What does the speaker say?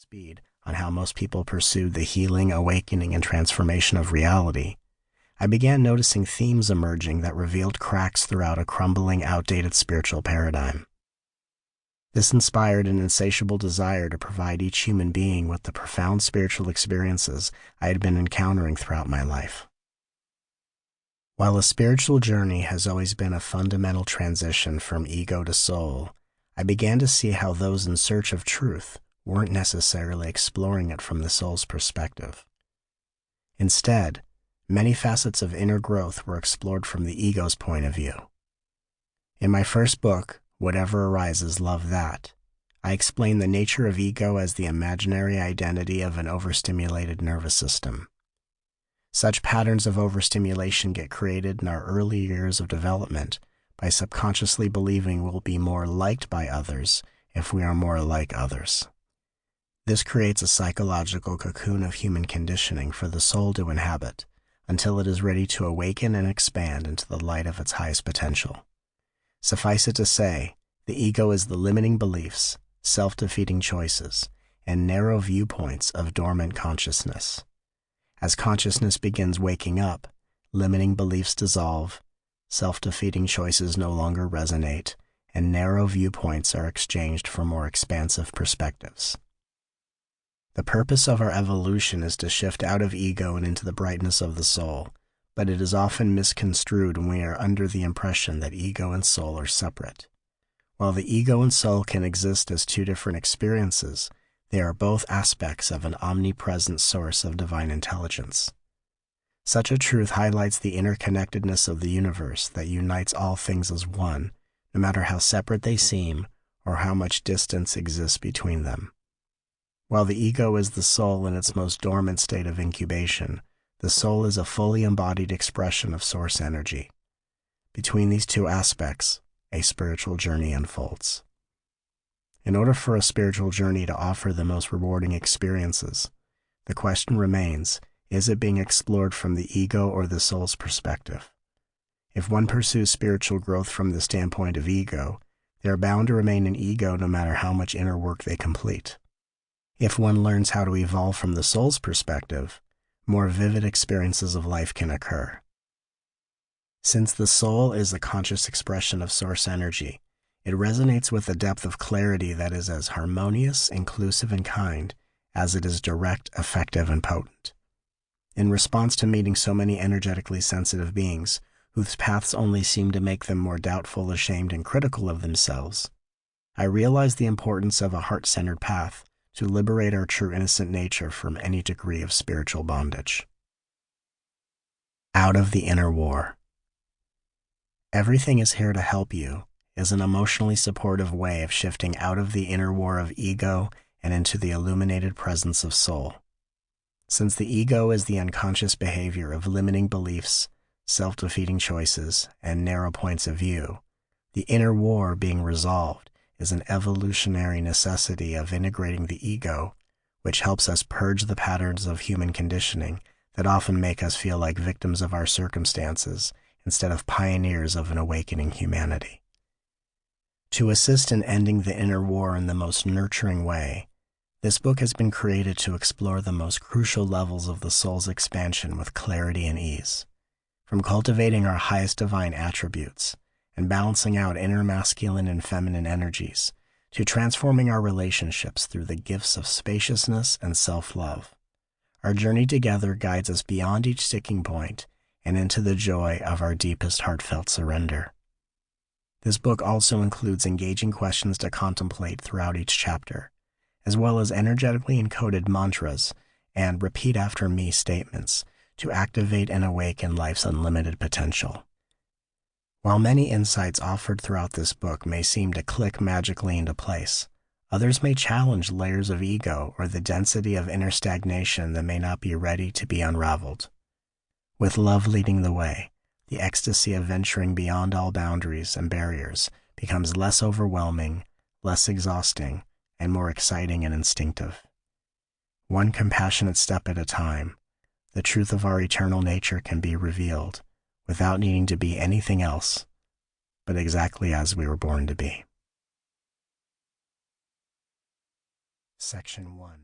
speed on how most people pursued the healing, awakening, and transformation of reality, I began noticing themes emerging that revealed cracks throughout a crumbling, outdated spiritual paradigm. This inspired an insatiable desire to provide each human being with the profound spiritual experiences I had been encountering throughout my life. While a spiritual journey has always been a fundamental transition from ego to soul, I began to see how those in search of truth weren't necessarily exploring it from the soul's perspective. Instead, many facets of inner growth were explored from the ego's point of view. In my first book, Whatever Arises, Love That, I explain the nature of ego as the imaginary identity of an overstimulated nervous system. Such patterns of overstimulation get created in our early years of development by subconsciously believing we'll be more liked by others if we are more like others. This creates a psychological cocoon of human conditioning for the soul to inhabit until it is ready to awaken and expand into the light of its highest potential. Suffice it to say, the ego is the limiting beliefs, self-defeating choices, and narrow viewpoints of dormant consciousness. As consciousness begins waking up, limiting beliefs dissolve, self-defeating choices no longer resonate, and narrow viewpoints are exchanged for more expansive perspectives. The purpose of our evolution is to shift out of ego and into the brightness of the soul, but it is often misconstrued when we are under the impression that ego and soul are separate. While the ego and soul can exist as two different experiences, they are both aspects of an omnipresent source of divine intelligence. Such a truth highlights the interconnectedness of the universe that unites all things as one, no matter how separate they seem or how much distance exists between them. While the ego is the soul in its most dormant state of incubation, the soul is a fully embodied expression of source energy. Between these two aspects, a spiritual journey unfolds. In order for a spiritual journey to offer the most rewarding experiences, the question remains, is it being explored from the ego or the soul's perspective? If one pursues spiritual growth from the standpoint of ego, they are bound to remain in ego no matter how much inner work they complete. If one learns how to evolve from the soul's perspective, more vivid experiences of life can occur. Since the soul is a conscious expression of source energy, it resonates with a depth of clarity that is as harmonious, inclusive, and kind as it is direct, effective, and potent. In response to meeting so many energetically sensitive beings, whose paths only seem to make them more doubtful, ashamed, and critical of themselves, I realized the importance of a heart-centered path to liberate our true innocent nature from any degree of spiritual bondage. Out of the inner war. Everything is here to help you is an emotionally supportive way of shifting out of the inner war of ego and into the illuminated presence of soul. Since the ego is the unconscious behavior of limiting beliefs, self-defeating choices, and narrow points of view, the inner war being resolved is an evolutionary necessity of integrating the ego, which helps us purge the patterns of human conditioning that often make us feel like victims of our circumstances instead of pioneers of an awakening humanity. To assist in ending the inner war in the most nurturing way, this book has been created to explore the most crucial levels of the soul's expansion with clarity and ease. From cultivating our highest divine attributes and balancing out inner masculine and feminine energies, to transforming our relationships through the gifts of spaciousness and self-love. Our journey together guides us beyond each sticking point and into the joy of our deepest heartfelt surrender. This book also includes engaging questions to contemplate throughout each chapter, as well as energetically encoded mantras and repeat after me statements to activate and awaken life's unlimited potential. While many insights offered throughout this book may seem to click magically into place, others may challenge layers of ego or the density of inner stagnation that may not be ready to be unraveled. With love leading the way, the ecstasy of venturing beyond all boundaries and barriers becomes less overwhelming, less exhausting, and more exciting and instinctive. One compassionate step at a time, the truth of our eternal nature can be revealed without needing to be anything else, but exactly as we were born to be. Section 1.